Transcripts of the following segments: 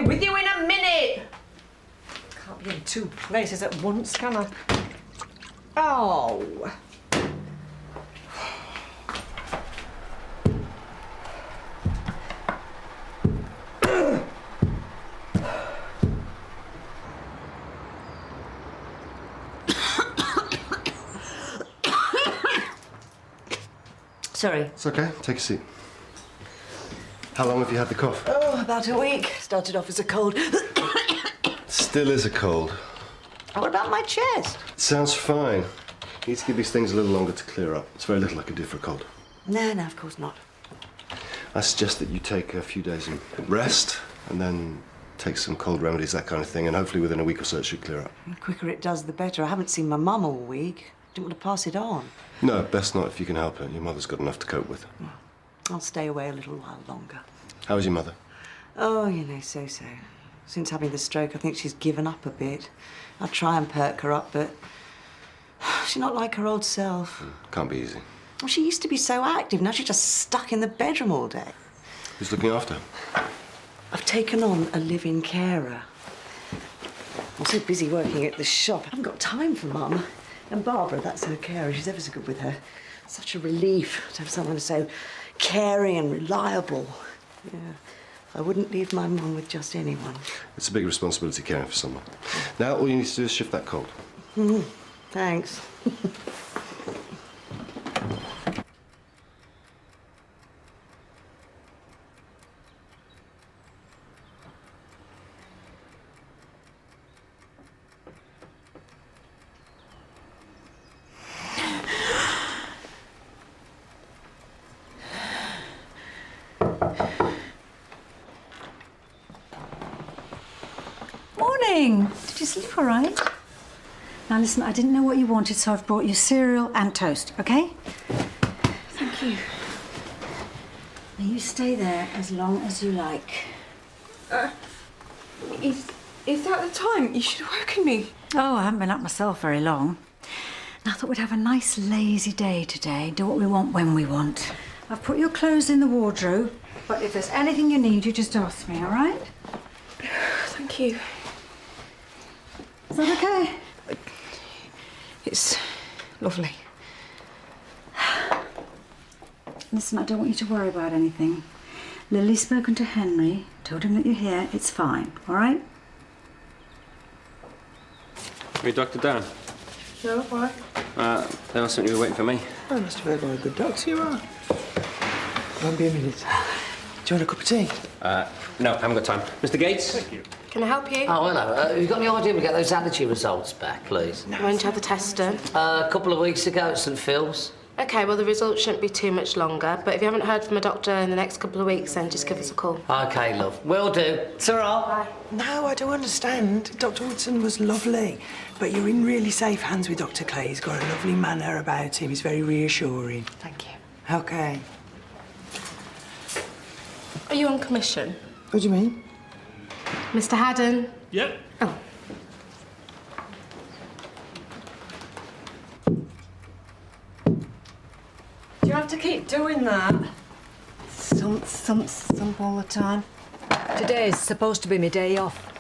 be with you in a minute. Can't be in two places at once, can I? Oh. Sorry. It's okay. Take a seat. How long have you had the cough? Oh, about a week. Started off as a cold. Still is a cold. What about my chest? Sounds fine. Need to give these things a little longer to clear up. It's very little I can do for a cold. No, of course not. I suggest that you take a few days and rest, and then take some cold remedies, that kind of thing, and hopefully within a week or so it should clear up. The quicker it does, the better. I haven't seen my mum all week. Didn't want to pass it on. No, best not if you can help it. Your mother's got enough to cope with. I'll stay away a little while longer. How is your mother? Oh, you know, so-so. Since having the stroke, I think she's given up a bit. I try and perk her up, but she's not like her old self. Can't be easy. Well, she used to be so active. Now she's just stuck in the bedroom all day. Who's looking after her? I've taken on a live-in carer. I'm so busy working at the shop, I haven't got time for Mum. And Barbara, that's her carer, she's ever so good with her. Such a relief to have someone so caring and reliable. Yeah, I wouldn't leave my mum with just anyone. It's a big responsibility caring for someone. Now all you need to do is shift that cold. Thanks. Morning. Did you sleep all right? Now listen, I didn't know what you wanted, so I've brought you cereal and toast, okay? Thank you. Now you stay there as long as you like. Is that the time? You should have woken me. Oh, I haven't been up myself very long. And I thought we'd have a nice lazy day today, do what we want when we want. I've put your clothes in the wardrobe, but if there's anything you need, you just ask me, all right? Thank you. Is that okay? It's lovely. Listen, I don't want you to worry about anything. Lily's spoken to Henry, told him that you're here. It's fine, all right? Are you Dr. Dan? No, why? They asked me you were waiting for me. I must have heard what a good doctor you are. Won't be a minute. Do you want a cup of tea? No, I haven't got time. Mr. Gates? Thank you. Can I help you? Oh, hello. Have you got any idea we get those allergy results back, please? When did you have the test done? A couple of weeks ago at St Phil's. OK, well, the results shouldn't be too much longer, but if you haven't heard from a doctor in the next couple of weeks, then just give us a call. OK, love. Will do. Ta-ra. Bye. No, I don't understand. Dr. Woodson was lovely, but you're in really safe hands with Dr. Clay. He's got a lovely manner about him. He's very reassuring. Thank you. OK. Are you on commission? What do you mean? Mr. Haddon? Yep. Oh. Do you have to keep doing that? Thump all the time. Today's supposed to be my day off.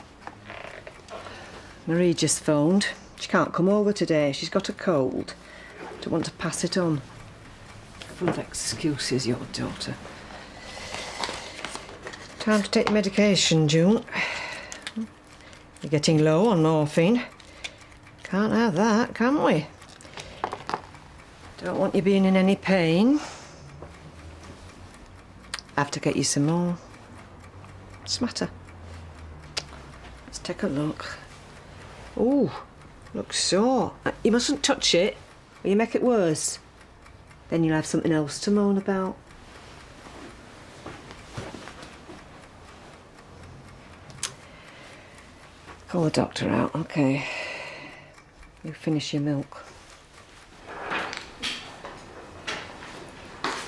Marie just phoned. She can't come over today. She's got a cold. Don't want to pass it on. Full of excuses, your daughter. Time to take your medication, June. You're getting low on morphine. Can't have that, can we? Don't want you being in any pain. Have to get you some more. What's the matter? Let's take a look. Ooh, looks sore. You mustn't touch it, or you make it worse. Then you'll have something else to moan about. Call the doctor out, OK. You finish your milk.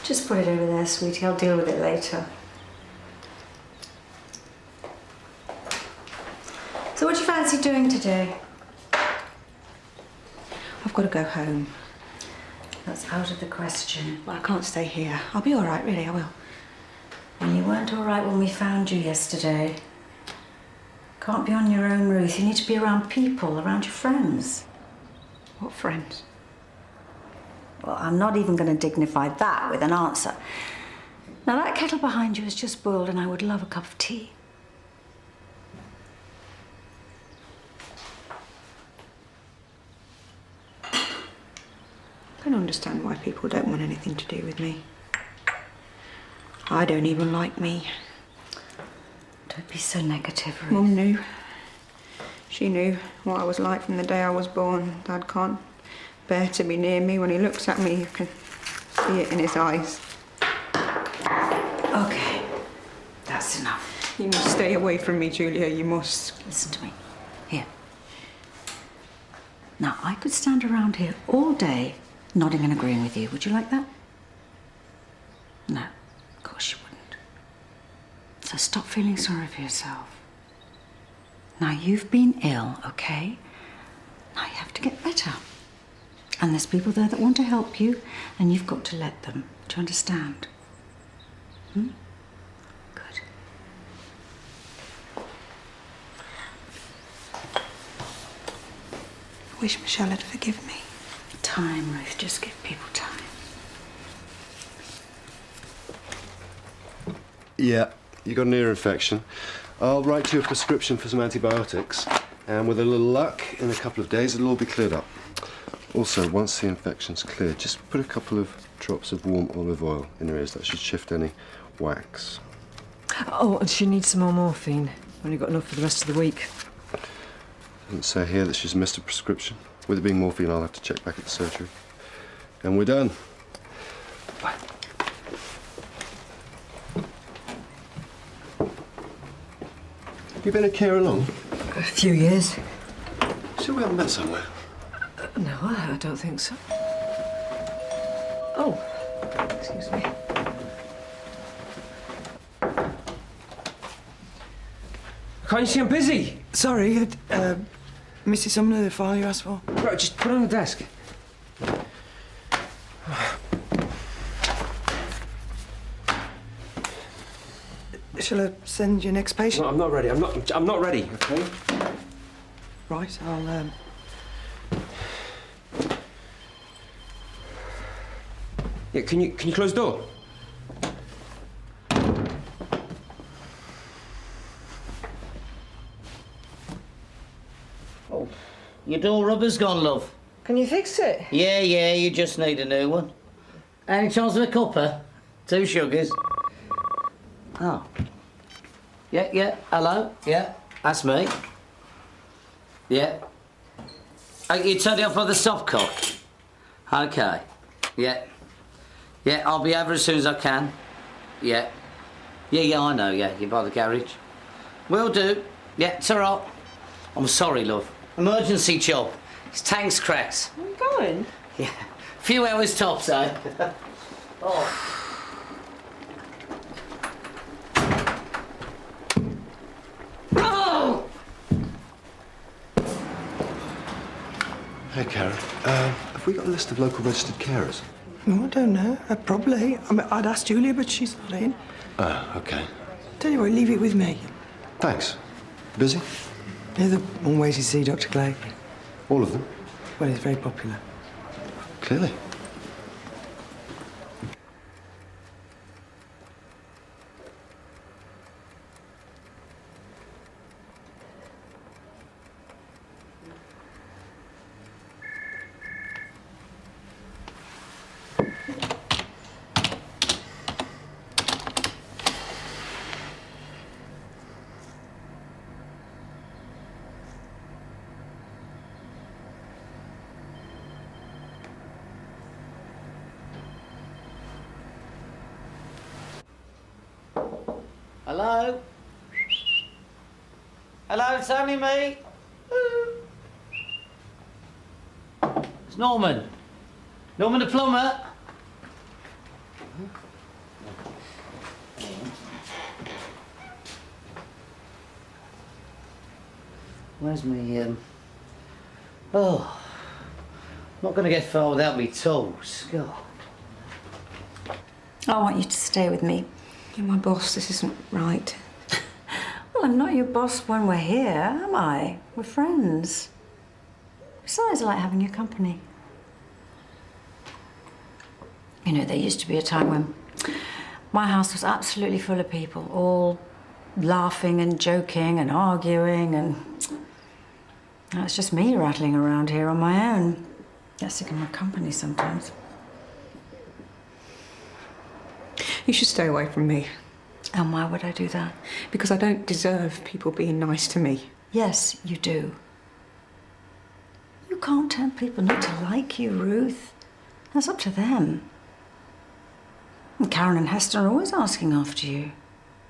Just put it over there, sweetie. I'll deal with it later. So what do you fancy doing today? I've got to go home. That's out of the question. Well, I can't stay here. I'll be all right, really, I will. Well, you weren't all right when we found you yesterday. Can't be on your own, Ruth. You need to be around people, around your friends. What friends? Well, I'm not even going to dignify that with an answer. Now, that kettle behind you has just boiled and I would love a cup of tea. I don't understand why people don't want anything to do with me. I don't even like me. Don't be so negative, Ruth. Mum knew. She knew what I was like from the day I was born. Dad can't bear to be near me. When he looks at me, you can see it in his eyes. Okay, that's enough. You must stay away from me, Julia, you must. Listen to me. Here. Now, I could stand around here all day nodding and agreeing with you. Would you like that? No, of course you wouldn't. So stop feeling sorry for yourself. Now, you've been ill, okay? Now you have to get better. And there's people there that want to help you, and you've got to let them. Do you understand? Hmm? Good. I wish Michelle had forgiven me. Time, Ruth. Just give people time. Yeah, you got an ear infection. I'll write you a prescription for some antibiotics, and with a little luck, in a couple of days it'll all be cleared up. Also, once the infection's cleared, just put a couple of drops of warm olive oil in her ears. That should shift any wax. Oh, and she needs some more morphine. Only got enough for the rest of the week. Doesn't say here that she's missed a prescription. With it being morphine, I'll have to check back at the surgery. And we're done. Bye. Have you been a carer long? A few years. Sure we haven't met somewhere? No, I don't think so. Oh, excuse me. Can't you see I'm busy? Sorry, Mrs. Sumner, the file you asked for. Right, just put it on the desk. Shall I send your next patient? No, I'm not ready. I'm not ready, okay? Right, I'll, Yeah, can you close the door? Oh, your door rubber's gone, love. Can you fix it? Yeah, you just need a new one. Any chance of a cuppa? 2 sugars. Oh. Yeah, hello? Yeah, that's me. Yeah. Oh, you turned it off by the stopcock? Okay. Yeah, I'll be over as soon as I can. Yeah, I know, yeah, you're by the garage. Will do. Yeah, it's all right. I'm sorry, love. Emergency job. His tank's cracked. Where are you going? Yeah, few hours tops, eh? Oh. Hey, Karen. Have we got a list of local registered carers? no, I don't know. Probably. I mean, I'd ask Julia, but she's not in. Okay. Tell you what, leave it with me. Thanks. Busy? They're the one way to see Dr. Clay. All of them? Well, he's very popular. Clearly. Hello? Hello, it's only me. It's Norman. Norman the plumber. Where's me, Oh, not going to get far without me tools. God. I want you to stay with me. You're my boss, this isn't right. Well, I'm not your boss when we're here, am I? We're friends. Besides, I like having your company. You know, there used to be a time when my house was absolutely full of people, all laughing and joking and arguing, and now it's just me rattling around here on my own. Get sick of my company sometimes. You should stay away from me. And why would I do that? Because I don't deserve people being nice to me. Yes, you do. You can't tell people not to like you, Ruth. That's up to them. And Karen and Hester are always asking after you.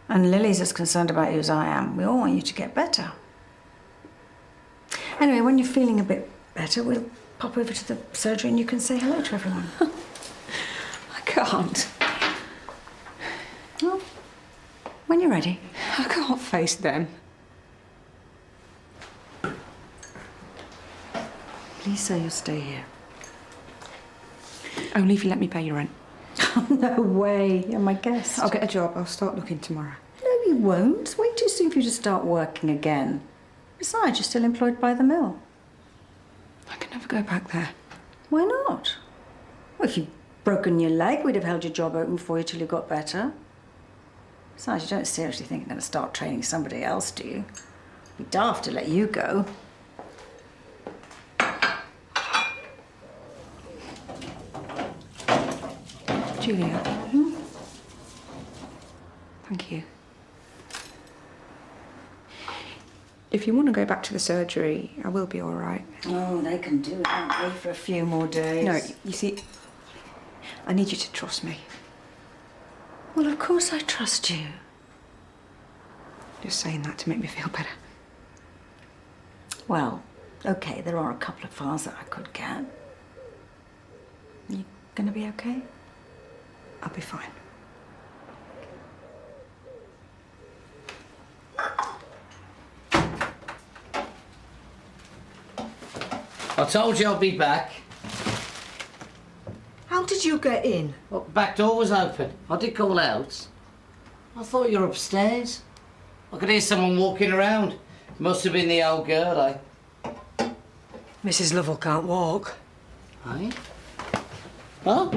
And Lily's as concerned about you as I am. We all want you to get better. Anyway, when you're feeling a bit better, we'll pop over to the surgery and you can say hello to everyone. I can't. Well, when you're ready. I can't face them. Please say you'll stay here. Only if you let me pay your rent. No way. You're my guest. I'll get a job. I'll start looking tomorrow. No, you won't. Wait too soon for you to start working again. Besides, you're still employed by the mill. I can never go back there. Why not? Well, if you'd broken your leg, we'd have held your job open for you till you got better. Besides, you don't seriously think you're going to start training somebody else, do you? It'd be daft to let you go. Julia. Thank you. If you want to go back to the surgery, I will be all right. Oh, they can do it, can't they, for a few more days? No, you see, I need you to trust me. Well, of course I trust you. Just saying that to make me feel better. Well, okay, there are a couple of files that I could get. You gonna be okay? I'll be fine. I told you I'll be back. How did you get in? Well, back door was open. I did call out. I thought you were upstairs. I could hear someone walking around. Must have been the old girl, eh? Mrs. Lovell can't walk. Eh? Huh?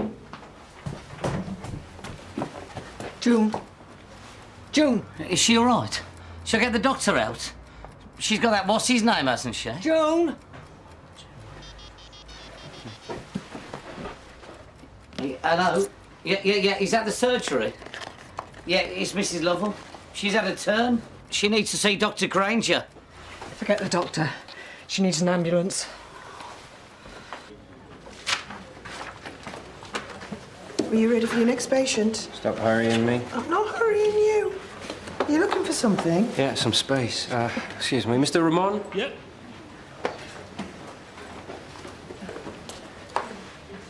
June. June. Is she all right? Shall I get the doctor out? She's got that what's his name, hasn't she? June. Hello? Yeah, is that the surgery? Yeah, it's Mrs. Lovell. She's had a turn. She needs to see Dr. Granger. Forget the doctor. She needs an ambulance. Are you ready for your next patient? Stop hurrying me. I'm not hurrying you. You're looking for something? Yeah, some space. Excuse me, Mr. Ramon? Yep.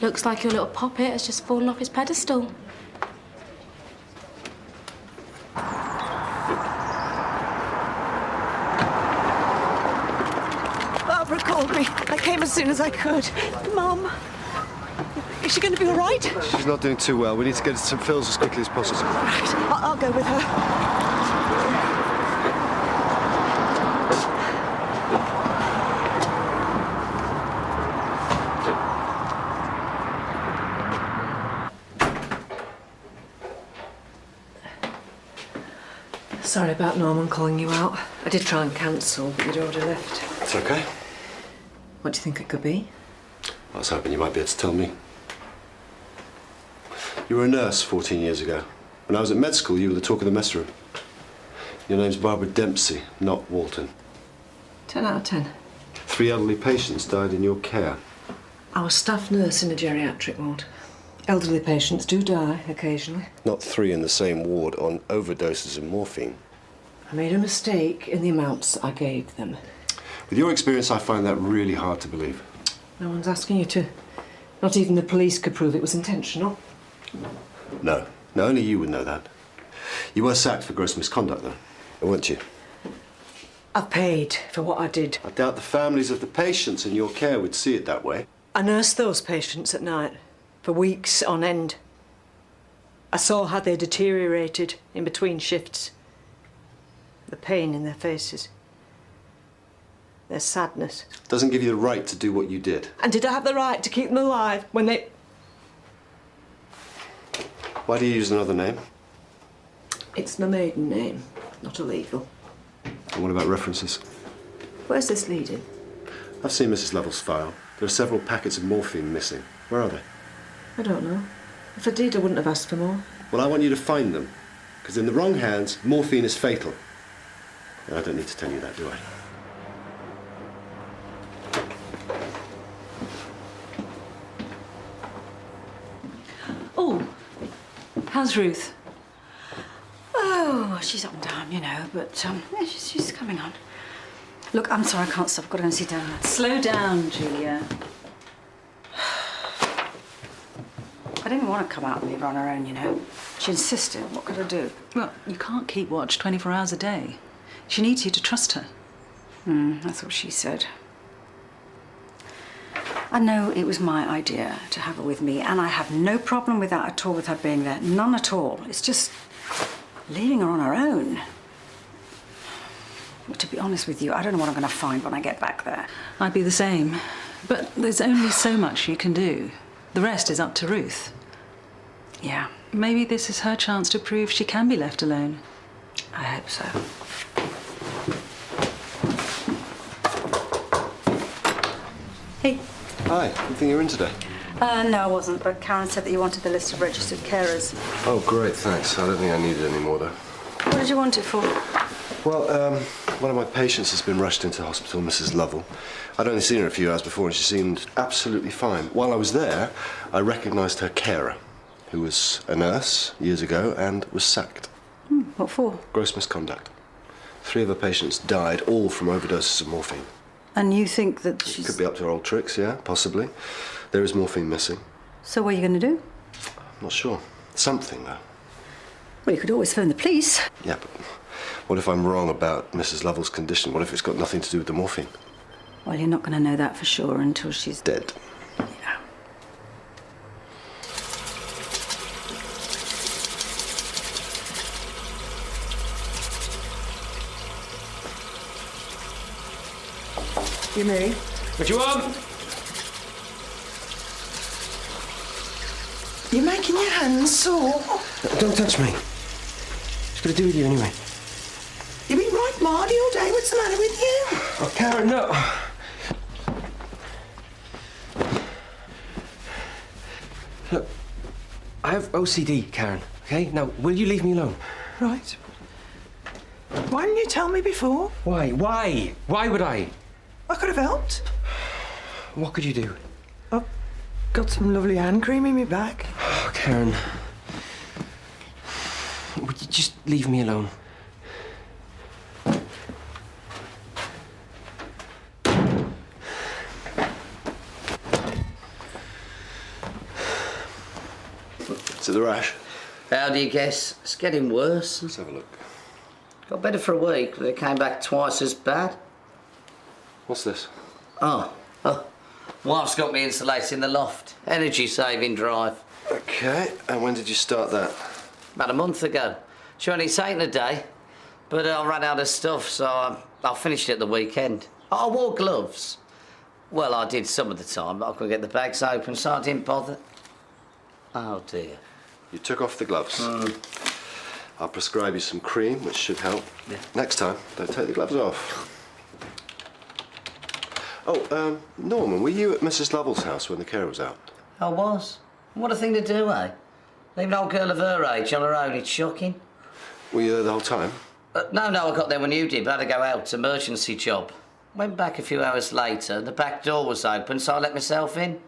Looks like your little poppet has just fallen off his pedestal. Barbara called me. I came as soon as I could. Mum, is she going to be all right? She's not doing too well. We need to get her some pills as quickly as possible. Right, I'll go with her. Sorry about Norman calling you out. I did try and cancel, but you'd already left. It's okay. What do you think it could be? I was hoping you might be able to tell me. You were a nurse 14 years ago. When I was at med school, you were the talk of the mess room. Your name's Barbara Dempsey, not Walton. 10 out of 10. 3 elderly patients died in your care. I was staff nurse in a geriatric ward. Elderly patients do die occasionally. Not 3 in the same ward on overdoses of morphine. I made a mistake in the amounts I gave them. With your experience, I find that really hard to believe. No one's asking you to. Not even the police could prove it was intentional. No. No, only you would know that. You were sacked for gross misconduct, though, weren't you? I've paid for what I did. I doubt the families of the patients in your care would see it that way. I nursed those patients at night for weeks on end. I saw how they deteriorated in between shifts. the pain in their faces, their sadness. Doesn't give you the right to do what you did. And did I have the right to keep them alive when they... Why do you use another name? It's my maiden name, not illegal. And what about references? Where's this leading? I've seen Mrs. Lovell's file. There are several packets of morphine missing. Where are they? I don't know. If I did, I wouldn't have asked for more. Well, I want you to find them. Because in the wrong hands, morphine is fatal. And I don't need to tell you that, do I? Oh, how's Ruth? Oh, she's up and down, you know, but yeah, she's coming on. Look, I'm sorry, I can't stop. I've got to go and sit down. Slow down, Julia. I didn't want to come out and leave her on her own, you know. She insisted. What could I do? Well, you can't keep watch 24 hours a day. She needs you to trust her. That's what she said. I know it was my idea to have her with me, and I have no problem with that at all, with her being there. None at all. It's just leaving her on her own. But to be honest with you, I don't know what I'm going to find when I get back there. I'd be the same. But there's only so much you can do. The rest is up to Ruth. Yeah, Maybe this is her chance to prove she can be left alone. I hope so. Hey. Hi, good thing you're in today. No, I wasn't, but Karen said that you wanted the list of registered carers. Oh, great, thanks. I don't think I need it anymore, though. What did you want it for? Well, one of my patients has been rushed into hospital, Mrs. Lovell. I'd only seen her a few hours before and she seemed absolutely fine. While I was there, I recognised her carer, who was a nurse years ago and was sacked. What for? Gross misconduct. 3 of her patients died, all from overdoses of morphine. And you think that she's... Could be up to her old tricks, yeah, possibly. There is morphine missing. So what are you going to do? I'm not sure. Something, though. Well, you could always phone the police. Yeah, but what if I'm wrong about Mrs. Lovell's condition? What if it's got nothing to do with the morphine? Well, you're not going to know that for sure until she's... Dead. Yeah. You me? What you want? You're making your hands sore. Don't touch me. It's got to do with you anyway. You've been right mardy all day. What's the matter with you? Oh, Karen, no. Look, I have OCD, Karen, okay? Now, will you leave me alone? Right. Why didn't you tell me before? Why? Why? Why would I? I could have helped. What could you do? I've got some lovely hand cream in my bag. Oh, Karen. Would you just leave me alone? Is it the rash? How do you guess? It's getting worse. Let's have a look. Got better for a week, but it came back twice as bad. What's this? Oh. Wife's got me insulated in the loft. Energy-saving drive. Okay, and when did you start that? About a month ago. She only taken a day, but I ran out of stuff, so I finished it at the weekend. I wore gloves. Well, I did some of the time, but I couldn't get the bags open, so I didn't bother. Oh, dear. You took off the gloves. I'll prescribe you some cream, which should help. Yeah. Next time, don't take the gloves off. Oh, Norman, were you at Mrs. Lovell's house when the carer was out? I was. What a thing to do, eh? Leave an old girl of her age on her own, it's shocking. Were you there the whole time? No, I got there when you did, but I had to go out, emergency job. Went back a few hours later, the back door was open, so I let myself in.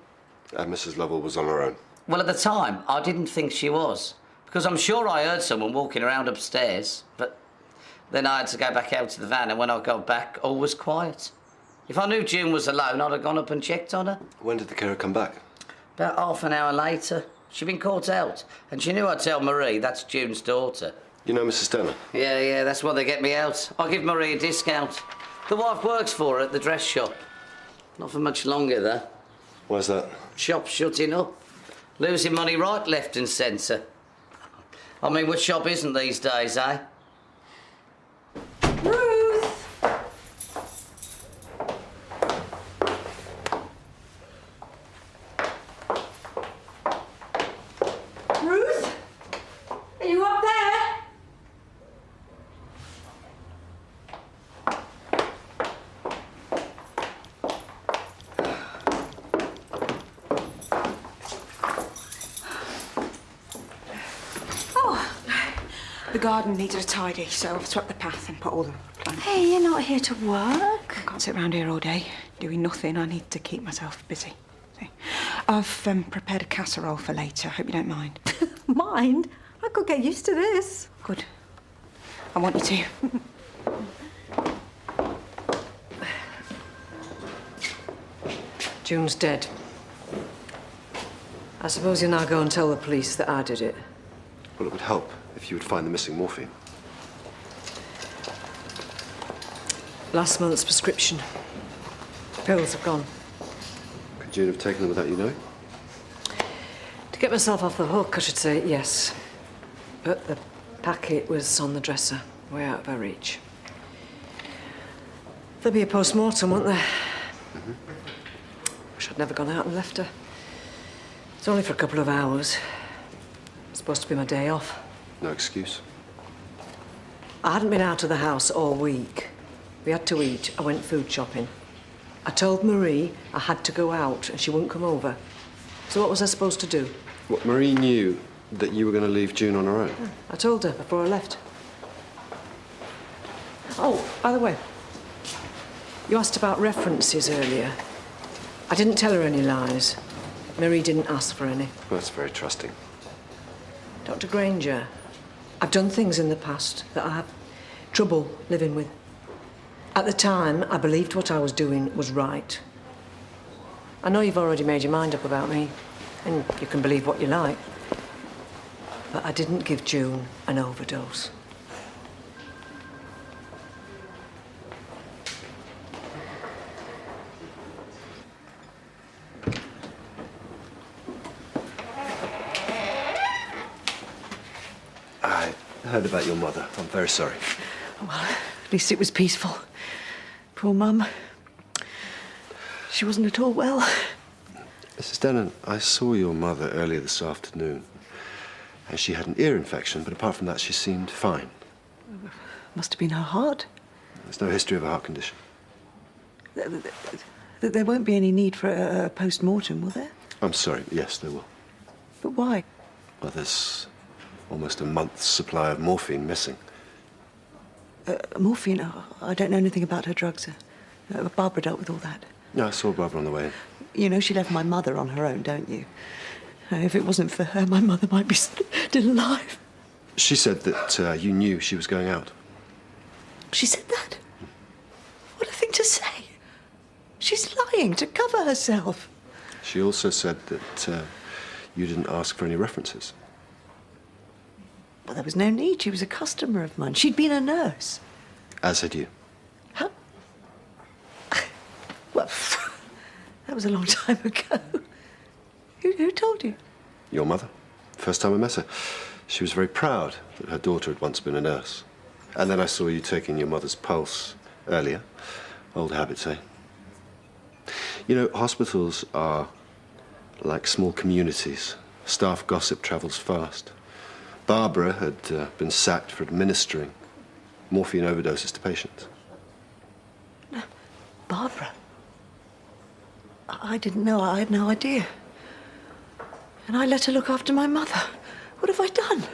And Mrs. Lovell was on her own? Well, at the time, I didn't think she was, because I'm sure I heard someone walking around upstairs, but then I had to go back out to the van, and when I got back, all was quiet. If I knew June was alone, I'd have gone up and checked on her. When did the carer come back? About half an hour later. She'd been caught out, and she knew I'd tell Marie, that's June's daughter. You know Mrs. Stenner? Yeah, that's why they get me out. I give Marie a discount. The wife works for her at the dress shop. Not for much longer, though. Why's that? Shop's shutting up. Losing money right, left and centre. I mean, what shop isn't these days, eh? The garden needed a tidy, so I've swept the path and put all the plants. Hey, you're not here to work. I can't sit around here all day doing nothing. I need to keep myself busy. See? I've prepared a casserole for later. Hope you don't mind. Mind? I could get used to this. Good. I want you to. June's dead. I suppose you'll now go and tell the police that I did it. Well, it would help if you would find the missing morphine. Last month's prescription. Pills have gone. Could June have taken them without you knowing? To get myself off the hook, I should say yes. But the packet was on the dresser, way out of her reach. There'll be a post-mortem, won't there? Mm-hmm. Wish I'd never gone out and left her. It's only for a couple of hours. It's supposed to be my day off. No excuse. I hadn't been out of the house all week. We had to eat. I went food shopping. I told Marie I had to go out and she wouldn't come over. So what was I supposed to do? What, Marie knew that you were going to leave June on her own? I told her before I left. Oh, by the way, you asked about references earlier. I didn't tell her any lies. Marie didn't ask for any. Well, that's very trusting. Dr. Granger, I've done things in the past that I have trouble living with. At the time, I believed what I was doing was right. I know you've already made your mind up about me, and you can believe what you like. But I didn't give June an overdose. I heard about your mother. I'm very sorry. Well, at least it was peaceful. Poor Mum. She wasn't at all well. Mrs. Denon, I saw your mother earlier this afternoon, and she had an ear infection, but apart from that, she seemed fine. Must have been her heart. There's no history of a heart condition. There won't be any need for a post-mortem, will there? I'm sorry. Yes, there will. But why? Well, there's almost a month's supply of morphine missing. Morphine? Oh, I don't know anything about her drugs. Barbara dealt with all that. No, I saw Barbara on the way in. You know, she left my mother on her own, don't you? If it wasn't for her, my mother might be still alive. She said that you knew she was going out. She said that? What a thing to say. She's lying to cover herself. She also said that you didn't ask for any references. Well, there was no need. She was a customer of mine. She'd been a nurse. As had you. Huh? Well, that was a long time ago. Who told you? Your mother. First time I met her. She was very proud that her daughter had once been a nurse. And then I saw you taking your mother's pulse earlier. Old habits, eh? You know, hospitals are like small communities. Staff gossip travels fast. Barbara had been sacked for administering morphine overdoses to patients. No, Barbara? I didn't know. I had no idea. And I let her look after my mother. What have I done?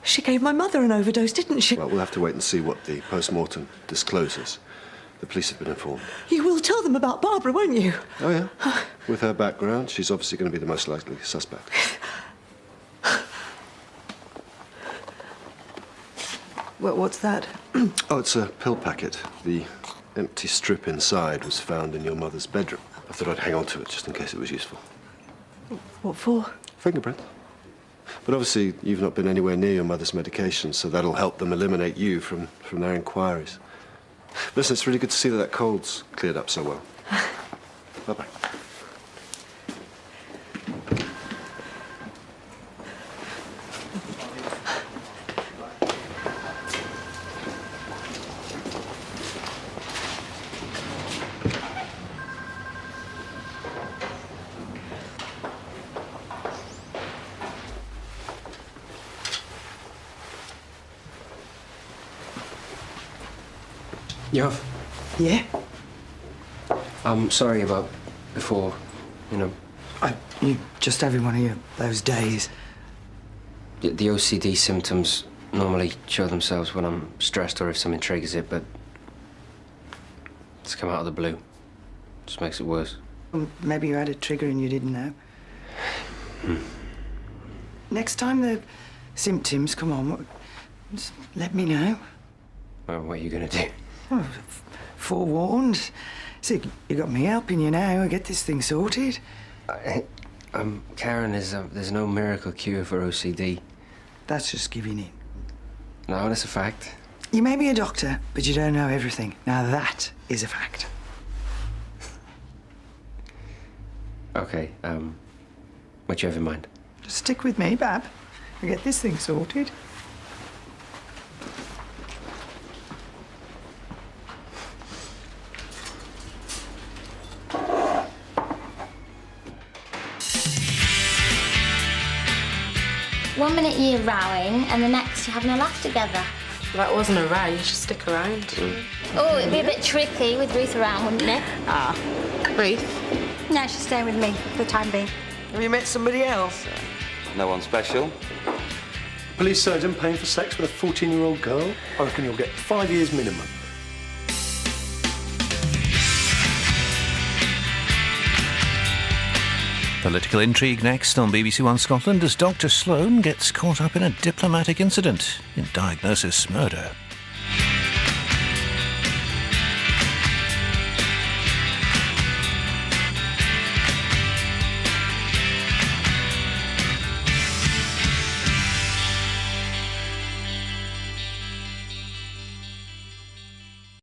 She gave my mother an overdose, didn't she? Well, we'll have to wait and see what the post-mortem discloses. The police have been informed. You will tell them about Barbara, won't you? Oh, yeah. With her background, she's obviously going to be the most likely suspect. What's that? Oh, it's a pill packet. The empty strip inside was found in your mother's bedroom. I thought I'd hang on to it just in case it was useful. What for? Fingerprint. But obviously, you've not been anywhere near your mother's medication, so that'll help them eliminate you from their inquiries. Listen, it's really good to see that that cold's cleared up so well. Bye-bye. You off? Yeah? I'm sorry about before, you know. You just having one of those days. The OCD symptoms normally show themselves when I'm stressed or if something triggers it, but it's come out of the blue. Just makes it worse. Well, maybe you had a trigger and you didn't know. Next time the symptoms come on, just let me know. Well, what are you going to do? Oh, forewarned. See, you got me helping you now. Get this thing sorted. Karen, there's no miracle cure for OCD. That's just giving in. No, that's a fact. You may be a doctor, but you don't know everything. Now that is a fact. Okay, what do you have in mind? Just stick with me, Bab. We'll get this thing sorted. One minute you're rowing and the next you're having a laugh together. That wasn't a row, you should stick around. Oh, it'd be a bit tricky with Ruth around, wouldn't it? Ah. Ruth? No, she's staying with me for the time being. Have you met somebody else? No one special. Police surgeon paying for sex with a 14-year-old girl? I reckon you'll get 5 years minimum. Political intrigue next on BBC1 Scotland as Dr. Sloan gets caught up in a diplomatic incident in Diagnosis Murder.